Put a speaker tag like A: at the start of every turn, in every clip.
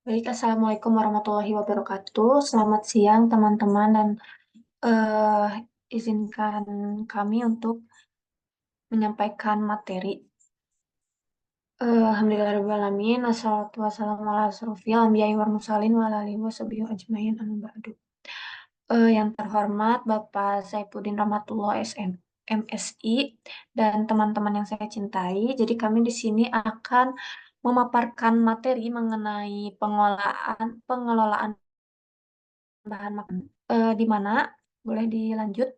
A: Baik, Assalamualaikum warahmatullahi wabarakatuh. Selamat siang, teman-teman, dan eh, izinkan kami untuk menyampaikan materi. Alhamdulillahirrahmanirrahim. Assalatu wassalamu ala asrofil anbiya'i wal mursalin wa ala alihi washabihi ajmain amma ba'du. Yang terhormat Bapak Saifuddin Rahmatullah MSI dan teman-teman yang saya cintai. Jadi kami di sini akan memaparkan materi mengenai pengelolaan bahan makanan. Di mana? Boleh dilanjut.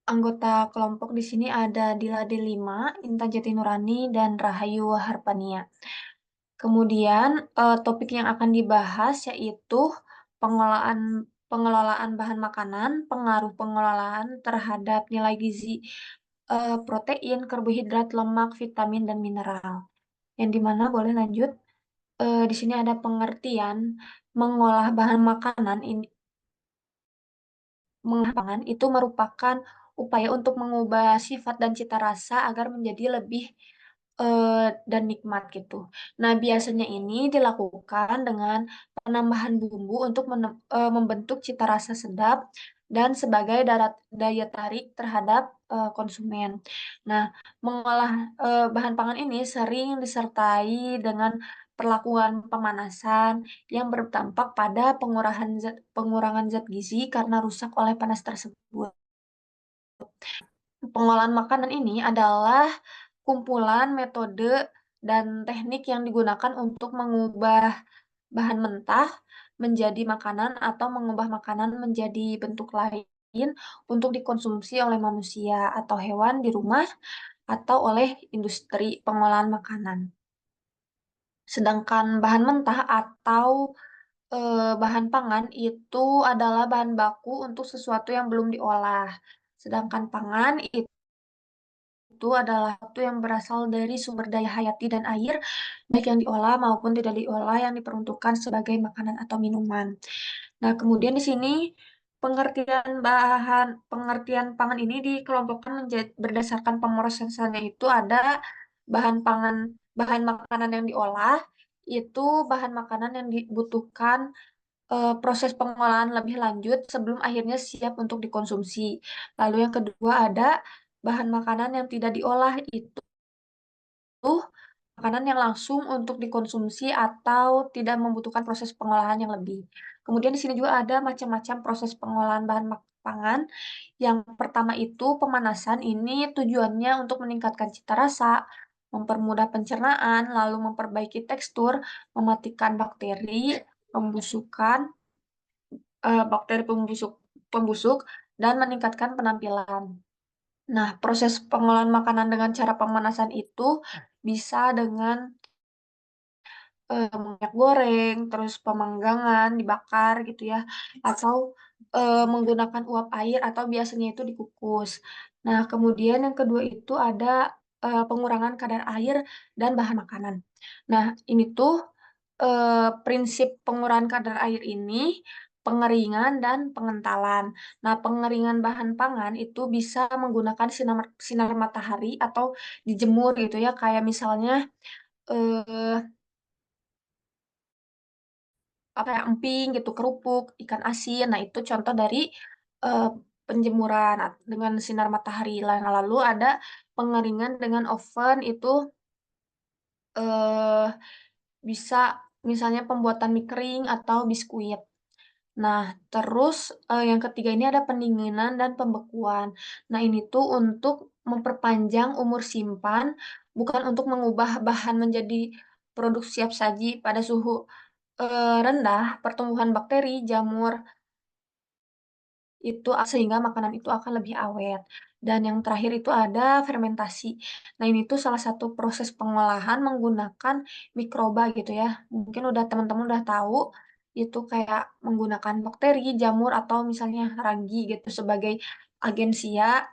A: Anggota kelompok di sini ada Dila Delima, Intan Jati Nurani, dan Rahayu Harpania. Kemudian topik yang akan dibahas yaitu pengelolaan pengelolaan bahan makanan, pengaruh pengelolaan terhadap nilai gizi protein, karbohidrat, lemak, vitamin, dan mineral. Yang dimana boleh lanjut. Di sini ada pengertian mengolah bahan makanan ini. Pangan itu merupakan upaya untuk mengubah sifat dan cita rasa agar menjadi lebih dan nikmat gitu. Nah, biasanya ini dilakukan dengan penambahan bumbu untuk membentuk cita rasa sedap dan sebagai daya tarik terhadap konsumen. Nah, mengolah bahan pangan ini sering disertai dengan perlakuan pemanasan yang berdampak pada pengurangan zat gizi karena rusak oleh panas tersebut. Pengolahan makanan ini adalah kumpulan metode dan teknik yang digunakan untuk mengubah bahan mentah menjadi makanan atau mengubah makanan menjadi bentuk lain untuk dikonsumsi oleh manusia atau hewan di rumah atau oleh industri pengolahan makanan. Sedangkan bahan mentah atau bahan pangan itu adalah bahan baku untuk sesuatu yang belum diolah. Sedangkan pangan itu adalah sesuatu yang berasal dari sumber daya hayati dan air, baik yang diolah maupun tidak diolah yang diperuntukkan sebagai makanan atau minuman. Nah, kemudian di sini pengertian pangan ini dikelompokkan menjadi berdasarkan pemrosesannya itu ada bahan bahan makanan yang diolah, itu bahan makanan yang dibutuhkan proses pengolahan lebih lanjut sebelum akhirnya siap untuk dikonsumsi. Lalu yang kedua ada bahan makanan yang tidak diolah, itu makanan yang langsung untuk dikonsumsi atau tidak membutuhkan proses pengolahan yang lebih. Kemudian di sini juga ada macam-macam proses pengolahan bahan pangan. Yang pertama itu pemanasan, ini tujuannya untuk meningkatkan cita rasa, mempermudah pencernaan, lalu memperbaiki tekstur, mematikan bakteri pembusuk dan meningkatkan penampilan. Nah, proses pengolahan makanan dengan cara pemanasan itu bisa dengan minyak goreng, terus pemanggangan, dibakar gitu ya, atau menggunakan uap air atau biasanya itu dikukus. Nah, kemudian yang kedua itu ada pengurangan kadar air dan bahan makanan. Nah, ini tuh prinsip pengurangan kadar air ini pengeringan dan pengentalan. Nah, pengeringan bahan pangan itu bisa menggunakan sinar matahari atau dijemur gitu ya, kayak misalnya eh, apa ya, emping gitu, kerupuk, ikan asin. Nah, itu contoh dari eh, penjemuran dengan sinar matahari. Lalu ada pengeringan dengan oven itu eh, bisa misalnya pembuatan mie kering atau biskuit. Nah, terus yang ketiga ini ada pendinginan dan pembekuan. Nah, ini tuh untuk memperpanjang umur simpan, bukan untuk mengubah bahan menjadi produk siap saji pada suhu rendah. Pertumbuhan bakteri, jamur itu sehingga makanan itu akan lebih awet. Dan yang terakhir itu ada fermentasi. Nah, ini tuh salah satu proses pengolahan menggunakan mikroba gitu ya. Mungkin udah teman-teman udah tahu itu kayak menggunakan bakteri, jamur atau misalnya ragi gitu sebagai agensia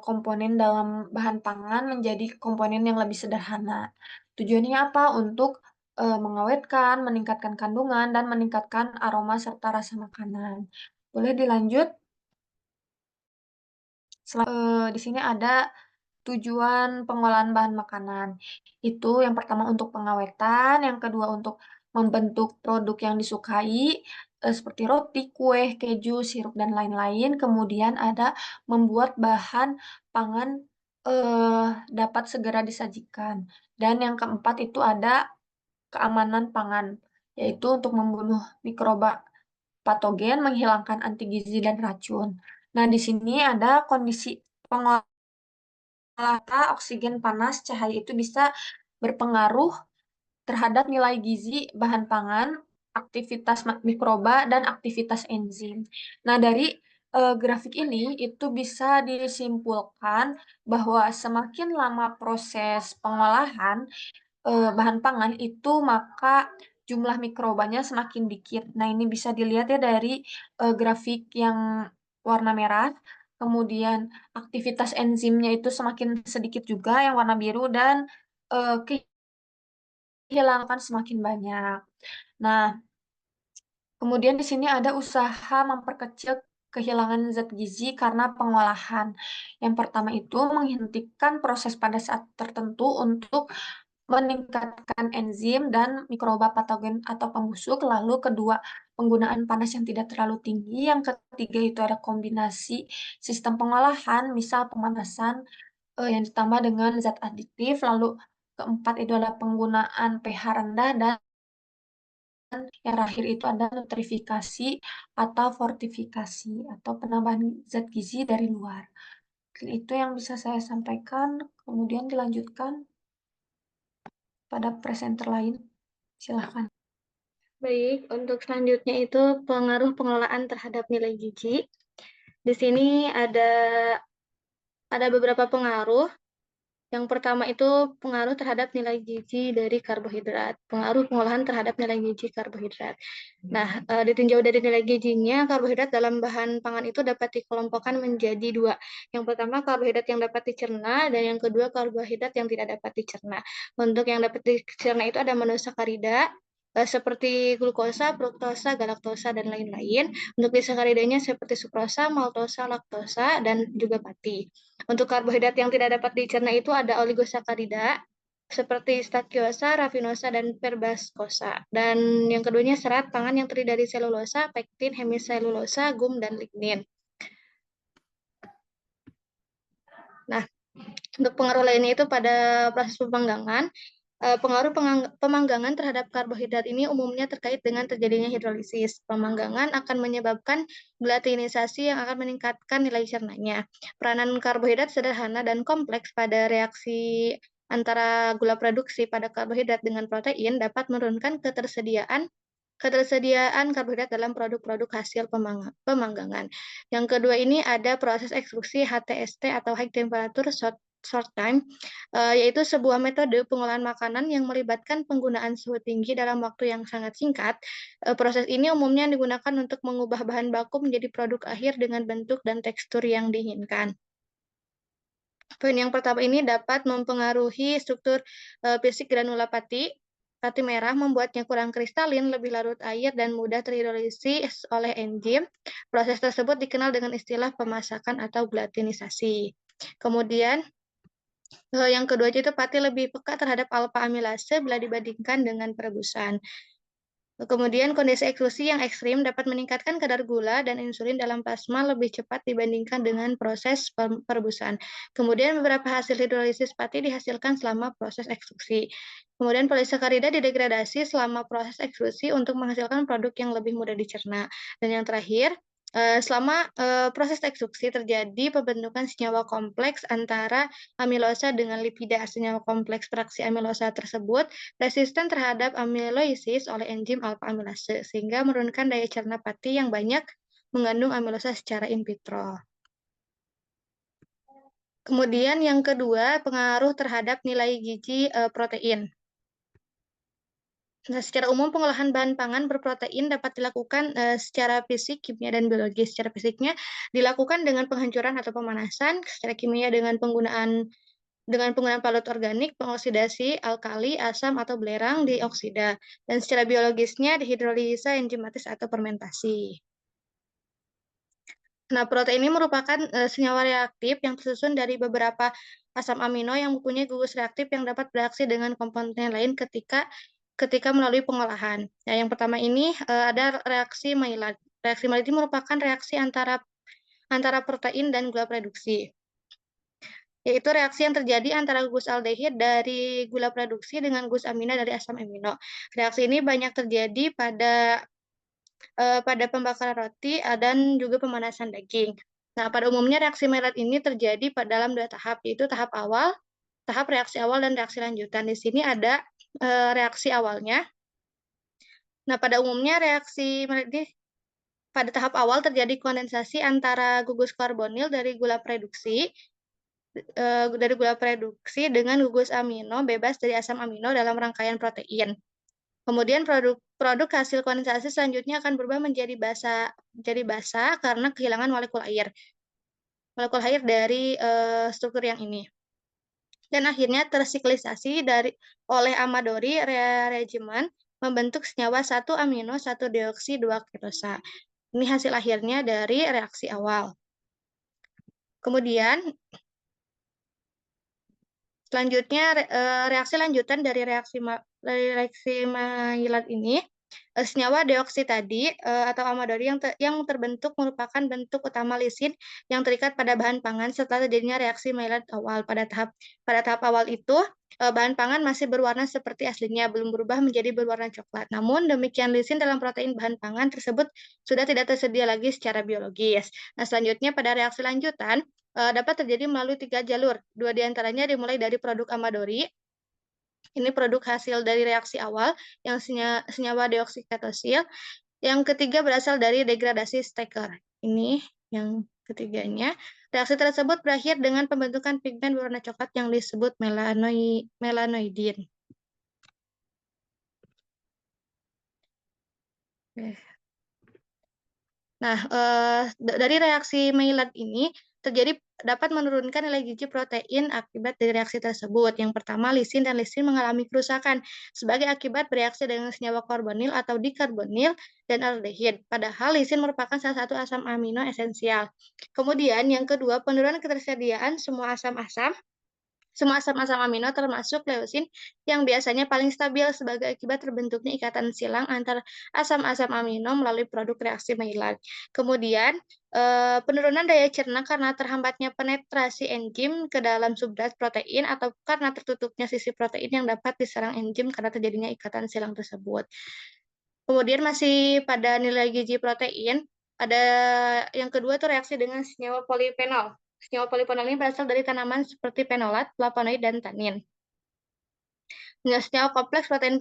A: komponen dalam bahan pangan menjadi komponen yang lebih sederhana. Tujuannya apa? Untuk mengawetkan, meningkatkan kandungan dan meningkatkan aroma serta rasa makanan. Boleh dilanjut? Di sini ada tujuan pengolahan bahan makanan. Itu yang pertama untuk pengawetan, yang kedua untuk membentuk produk yang disukai, seperti roti, kue, keju, sirup, dan lain-lain. Kemudian ada membuat bahan pangan dapat segera disajikan. Dan yang keempat itu ada keamanan pangan, yaitu untuk membunuh mikroba patogen, menghilangkan anti gizi dan racun. Nah, di sini ada kondisi pengolahan oksigen panas cahaya itu bisa berpengaruh terhadap nilai gizi bahan pangan, aktivitas mikroba, dan aktivitas enzim. Nah, dari grafik ini itu bisa disimpulkan bahwa semakin lama proses pengolahan bahan pangan itu, maka jumlah mikrobanya semakin dikit. Nah, ini bisa dilihat ya dari grafik yang warna merah. Kemudian aktivitas enzimnya itu semakin sedikit juga yang warna biru dan kehilangan semakin banyak. Nah, kemudian di sini ada usaha memperkecil kehilangan zat gizi karena pengolahan. Yang pertama itu menghentikan proses pada saat tertentu untuk meningkatkan enzim dan mikroba patogen atau pembusuk. Lalu kedua, penggunaan panas yang tidak terlalu tinggi. Yang ketiga itu ada kombinasi sistem pengolahan, misal pemanasan yang ditambah dengan zat adiktif. Lalu keempat itu adalah penggunaan pH rendah dan yang terakhir itu ada nutrifikasi atau fortifikasi atau penambahan zat gizi dari luar. Mungkin itu yang bisa saya sampaikan. Kemudian dilanjutkan pada presenter lain. Silahkan.
B: Baik, untuk selanjutnya itu pengaruh pengelolaan terhadap nilai gizi. Di sini ada beberapa pengaruh. Yang pertama itu pengaruh terhadap nilai gizi dari karbohidrat. Pengaruh pengolahan terhadap nilai gizi karbohidrat. Nah, ditinjau dari nilai gizinya, karbohidrat dalam bahan pangan itu dapat dikelompokkan menjadi dua. Yang pertama, karbohidrat yang dapat dicerna, dan yang kedua, karbohidrat yang tidak dapat dicerna. Untuk yang dapat dicerna itu ada monosakarida, seperti glukosa, fruktosa, galaktosa, dan lain-lain. Untuk disakaridanya seperti sukrosa, maltosa, laktosa, dan juga pati. Untuk karbohidrat yang tidak dapat dicerna itu ada oligosakarida, seperti stakiosa, rafinosa, dan perbaskosa. Dan yang keduanya serat pangan yang terdiri dari selulosa, pektin, hemiselulosa, gum, dan lignin. Nah, untuk pengaruh lainnya itu pada proses pemanggangan. Pengaruh pemanggangan terhadap karbohidrat ini umumnya terkait dengan terjadinya hidrolisis. Pemanggangan akan menyebabkan glutinisasi yang akan meningkatkan nilai cernanya. Peranan karbohidrat sederhana dan kompleks pada reaksi antara gula produksi pada karbohidrat dengan protein dapat menurunkan ketersediaan karbohidrat dalam produk-produk hasil pemanggangan. Yang kedua ini ada proses ekstruksi HTST atau High Temperature Short Time, yaitu sebuah metode pengolahan makanan yang melibatkan penggunaan suhu tinggi dalam waktu yang sangat singkat. Proses ini umumnya digunakan untuk mengubah bahan baku menjadi produk akhir dengan bentuk dan tekstur yang diinginkan. Poin yang pertama ini dapat mempengaruhi struktur fisik granula pati. Pati merah membuatnya kurang kristalin, lebih larut air, dan mudah terhidrolisis oleh enzim. Proses tersebut dikenal dengan istilah pemasakan atau glutinisasi. Kemudian, yang kedua itu pati lebih peka terhadap alfa amilase bila dibandingkan dengan perebusan. Kemudian kondisi eksklusi yang ekstrim dapat meningkatkan kadar gula dan insulin dalam plasma lebih cepat dibandingkan dengan proses perebusan. Kemudian beberapa hasil hidrolisis pati dihasilkan selama proses ekstruksi. Kemudian polisakarida didegradasi selama proses ekstruksi untuk menghasilkan produk yang lebih mudah dicerna. Dan yang terakhir, selama proses ekstruksi terjadi pembentukan senyawa kompleks antara amilosa dengan lipida. Senyawa kompleks fraksi amilosa tersebut resisten terhadap amiloisis oleh enzim alfa amilase, sehingga menurunkan daya cerna pati yang banyak mengandung amilosa secara in vitro. Kemudian yang kedua, pengaruh terhadap nilai gizi protein. Nah, secara umum pengolahan bahan pangan berprotein dapat dilakukan secara fisik, kimia, dan biologis. Secara fisiknya dilakukan dengan penghancuran atau pemanasan, secara kimia dengan penggunaan palut organik, pengoksidasi alkali, asam, atau belerang dioksida. Dan secara biologisnya dihidrolisa enzimatis atau fermentasi. Nah, protein ini merupakan senyawa reaktif yang tersusun dari beberapa asam amino yang mempunyai gugus reaktif yang dapat bereaksi dengan komponen lain ketika ketika melalui pengolahan. Nah, yang pertama ini ada reaksi Maillard. Reaksi Maillard ini merupakan reaksi antara protein dan gula produksi, yaitu reaksi yang terjadi antara gugus aldehid dari gula produksi dengan gugus amina dari asam amino. Reaksi ini banyak terjadi pada pembakaran roti dan juga pemanasan daging. Nah, pada umumnya reaksi Maillard ini terjadi dalam dua tahap, yaitu tahap reaksi awal dan reaksi lanjutan. Di sini ada reaksi awalnya. Nah, pada umumnya reaksi Maillard ini pada tahap awal terjadi kondensasi antara gugus karbonil dari gula produksi dengan gugus amino bebas dari asam amino dalam rangkaian protein. Kemudian produk hasil kondensasi selanjutnya akan berubah menjadi basa karena kehilangan molekul air dari struktur yang ini. Dan akhirnya tersiklisasi oleh Amadori regimen membentuk senyawa 1 amino 1 deoksi 2 ketosa. Ini hasil akhirnya dari reaksi awal. Kemudian selanjutnya reaksi lanjutan dari reaksi Maillard ini, senyawa deoksi tadi atau amadori yang terbentuk merupakan bentuk utama lisin yang terikat pada bahan pangan setelah terjadinya reaksi Maillard awal. Pada tahap awal itu bahan pangan masih berwarna seperti aslinya, belum berubah menjadi berwarna coklat. Namun demikian lisin dalam protein bahan pangan tersebut sudah tidak tersedia lagi secara biologis. Nah, selanjutnya pada reaksi lanjutan dapat terjadi melalui 3 jalur. 2 diantaranya dimulai dari produk Amadori. Ini produk hasil dari reaksi awal yang senyawa deoksiketosil. Yang ketiga berasal dari degradasi Stecker. Ini yang ketiganya. Reaksi tersebut berakhir dengan pembentukan pigmen berwarna coklat yang disebut melanoidin. Nah, dari reaksi Maillard ini dapat menurunkan nilai gizi protein akibat dari reaksi tersebut. Yang pertama, lisin dan lisin mengalami kerusakan sebagai akibat bereaksi dengan senyawa karbonil atau dikarbonil dan aldehid. Padahal lisin merupakan salah satu asam amino esensial. Kemudian yang kedua, penurunan ketersediaan semua asam-asam amino termasuk leusin yang biasanya paling stabil sebagai akibat terbentuknya ikatan silang antar asam-asam amino melalui produk reaksi Maillard. Kemudian penurunan daya cerna karena terhambatnya penetrasi enzim ke dalam substrat protein atau karena tertutupnya sisi protein yang dapat diserang enzim karena terjadinya ikatan silang tersebut. Kemudian masih pada nilai gizi protein, ada yang kedua itu reaksi dengan senyawa polifenol. Senyawa polifenol ini berasal dari tanaman seperti fenolat, flavonoid, dan tanin. Senyawa kompleks protein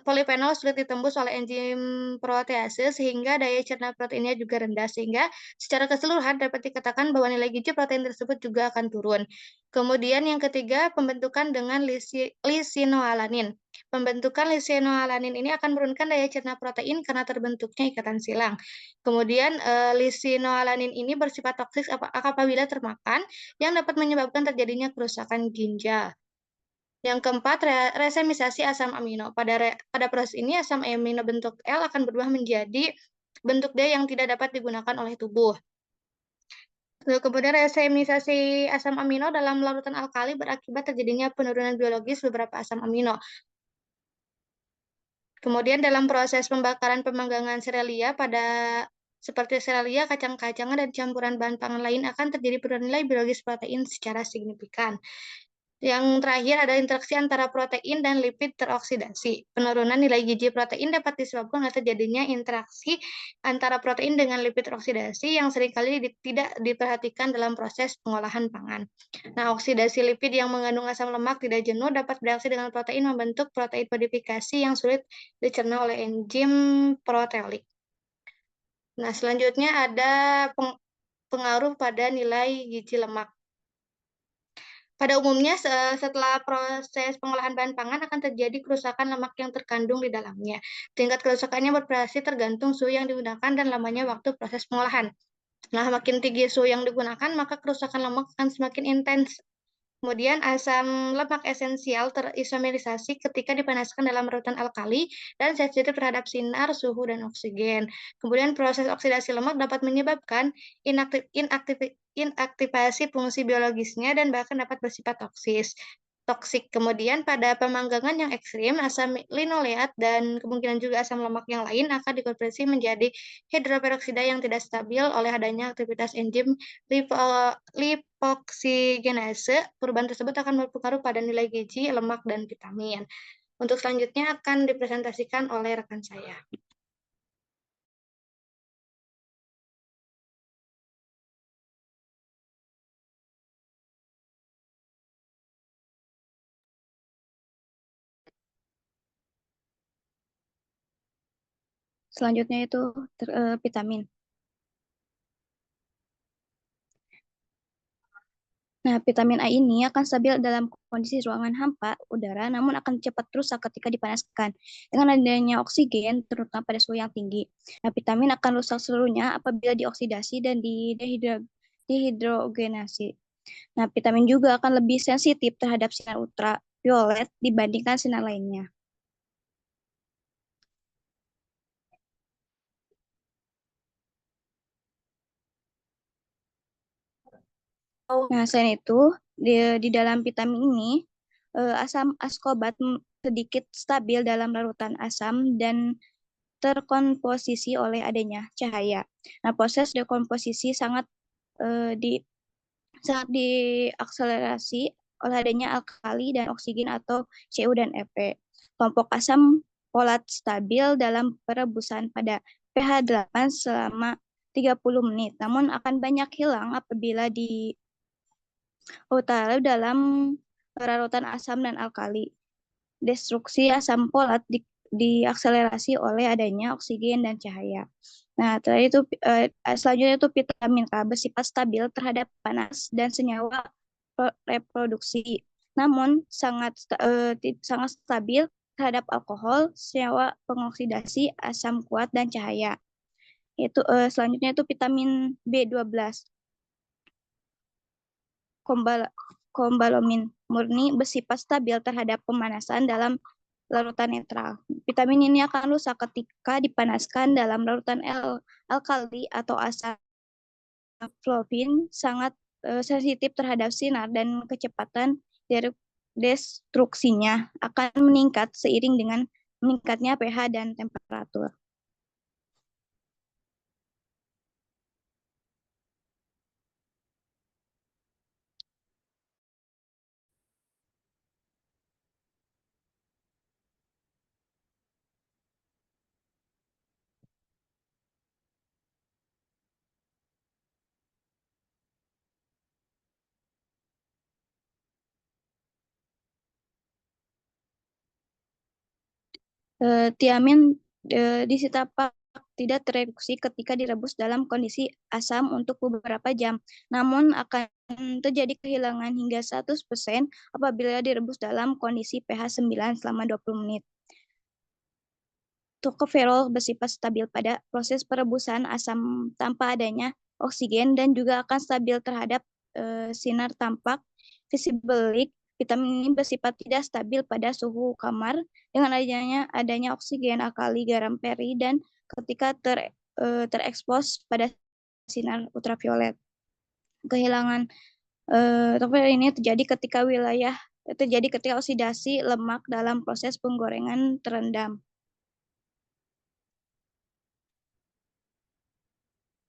B: polifenol sulit ditembus oleh enzim protease sehingga daya cerna proteinnya juga rendah, sehingga secara keseluruhan dapat dikatakan bahwa nilai gizi protein tersebut juga akan turun. Kemudian yang ketiga, pembentukan dengan lisinoalanin. Pembentukan lisinoalanin ini akan menurunkan daya cerna protein karena terbentuknya ikatan silang. Kemudian lisinoalanin ini bersifat toksik apabila termakan, yang dapat menyebabkan terjadinya kerusakan ginjal. Yang keempat, resemisasi asam amino. Pada proses ini, asam amino bentuk L akan berubah menjadi bentuk D yang tidak dapat digunakan oleh tubuh. Kemudian resemisasi asam amino dalam larutan alkali berakibat terjadinya penurunan biologis beberapa asam amino. Kemudian dalam proses pemanggangan serealia seperti serealia, kacang-kacangan, dan campuran bahan pangan lain akan terjadi penurunan nilai biologis protein secara signifikan. Yang terakhir ada interaksi antara protein dan lipid teroksidasi. Penurunan nilai gizi protein dapat disebabkan oleh terjadinya interaksi antara protein dengan lipid teroksidasi yang seringkali tidak diperhatikan dalam proses pengolahan pangan. Nah, oksidasi lipid yang mengandung asam lemak tidak jenuh dapat bereaksi dengan protein membentuk protein modifikasi yang sulit dicerna oleh enzim proteolik. Nah, selanjutnya ada pengaruh pada nilai gizi lemak. Pada umumnya, setelah proses pengolahan bahan pangan akan terjadi kerusakan lemak yang terkandung di dalamnya. Tingkat kerusakannya bervariasi tergantung suhu yang digunakan dan lamanya waktu proses pengolahan. Nah, makin tinggi suhu yang digunakan, maka kerusakan lemak akan semakin intens. Kemudian asam lemak esensial terisomerisasi ketika dipanaskan dalam larutan alkali dan sensitif terhadap sinar, suhu, dan oksigen. Kemudian proses oksidasi lemak dapat menyebabkan inaktivasi fungsi biologisnya dan bahkan dapat bersifat toksis. toksik. Kemudian pada pemanggangan yang ekstrim, asam linoleat dan kemungkinan juga asam lemak yang lain akan dikonversi menjadi hidroperoksida yang tidak stabil oleh adanya aktivitas enzim lipoksigenase. Perubahan tersebut akan berpengaruh pada nilai gizi, lemak, dan vitamin. Untuk selanjutnya akan dipresentasikan oleh rekan saya.
C: Selanjutnya itu vitamin. Nah, vitamin A ini akan stabil dalam kondisi ruangan hampa udara, namun akan cepat rusak ketika dipanaskan. Dengan adanya oksigen, terutama pada suhu yang tinggi. Nah, vitamin akan rusak seluruhnya apabila dioksidasi dan dihidrogenasi. Nah, vitamin juga akan lebih sensitif terhadap sinar ultraviolet dibandingkan sinar lainnya. Nah, selain itu, di dalam vitamin ini, asam askorbat sedikit stabil dalam larutan asam dan terkomposisi oleh adanya cahaya. Nah, proses dekomposisi sangat diakselerasi oleh adanya alkali dan oksigen atau Cu dan Fe. Kelompok asam folat stabil dalam perebusan pada pH 8 selama 30 menit, namun akan banyak hilang apabila di utara dalam larutan asam dan alkali. Destruksi asam folat diakselerasi oleh adanya oksigen dan cahaya. Nah, selanjutnya itu vitamin K bersifat stabil terhadap panas dan senyawa reproduksi. Namun sangat stabil terhadap alkohol, senyawa pengoksidasi, asam kuat dan cahaya. Selanjutnya itu vitamin B12. Kombalamin murni bersifat stabil terhadap pemanasan dalam larutan netral. Vitamin ini akan rusak ketika dipanaskan dalam larutan alkali atau asam. Flovin sangat sensitif terhadap sinar dan kecepatan destruksinya akan meningkat seiring dengan meningkatnya pH dan temperatur. Tiamin di sitapak tidak tereduksi ketika direbus dalam kondisi asam untuk beberapa jam, namun akan terjadi kehilangan hingga 100% apabila direbus dalam kondisi pH 9 selama 20 menit. Tokoferol bersifat stabil pada proses perebusan asam tanpa adanya oksigen dan juga akan stabil terhadap sinar tampak visible light. Vitamin ini bersifat tidak stabil pada suhu kamar dengan adanya oksigen, alkali, garam, peri, dan ketika terekspos pada sinar ultraviolet. Kehilangan tokoferol ini terjadi ketika oksidasi lemak dalam proses penggorengan terendam.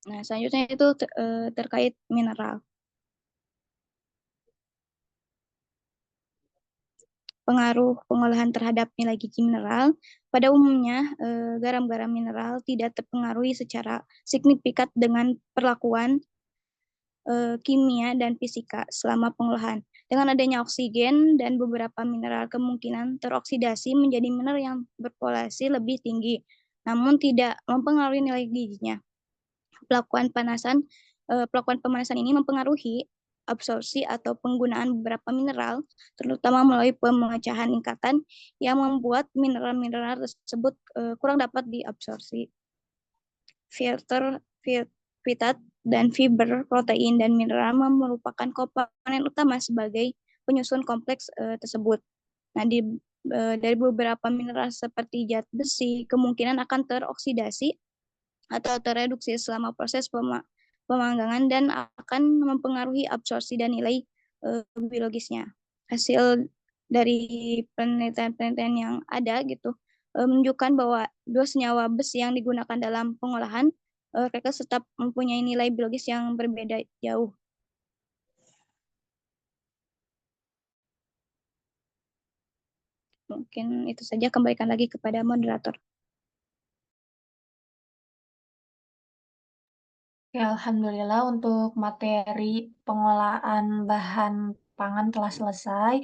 C: Nah, selanjutnya itu terkait mineral. Pengaruh pengolahan terhadap nilai gizi mineral. Pada umumnya, garam-garam mineral tidak terpengaruhi secara signifikan dengan perlakuan kimia dan fisika selama pengolahan. Dengan adanya oksigen dan beberapa mineral kemungkinan teroksidasi menjadi mineral yang berpolasi lebih tinggi, namun tidak mempengaruhi nilai gizinya. Pelakuan pemanasan ini mempengaruhi absorpsi atau penggunaan beberapa mineral, terutama melalui pemecahan ikatan yang membuat mineral-mineral tersebut kurang dapat diabsorpsi. Vitat dan fiber, protein, dan mineral merupakan komponen utama sebagai penyusun kompleks tersebut. Nah, dari beberapa mineral seperti zat besi kemungkinan akan teroksidasi atau tereduksi selama proses pemanggangan dan akan mempengaruhi absorpsi dan nilai biologisnya. dari penelitian-penelitian yang ada gitu menunjukkan bahwa dua senyawa besi yang digunakan dalam pengolahan mereka tetap mempunyai nilai biologis yang berbeda jauh. Mungkin itu saja, kembalikan lagi kepada moderator.
A: Ya, alhamdulillah untuk materi pengolahan bahan pangan telah selesai.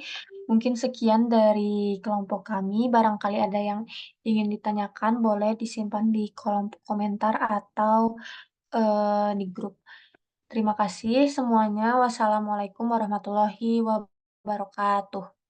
A: Mungkin sekian dari kelompok kami. Barangkali ada yang ingin ditanyakan, boleh disimpan di kolom komentar atau di grup. Terima kasih semuanya. Wassalamualaikum warahmatullahi wabarakatuh.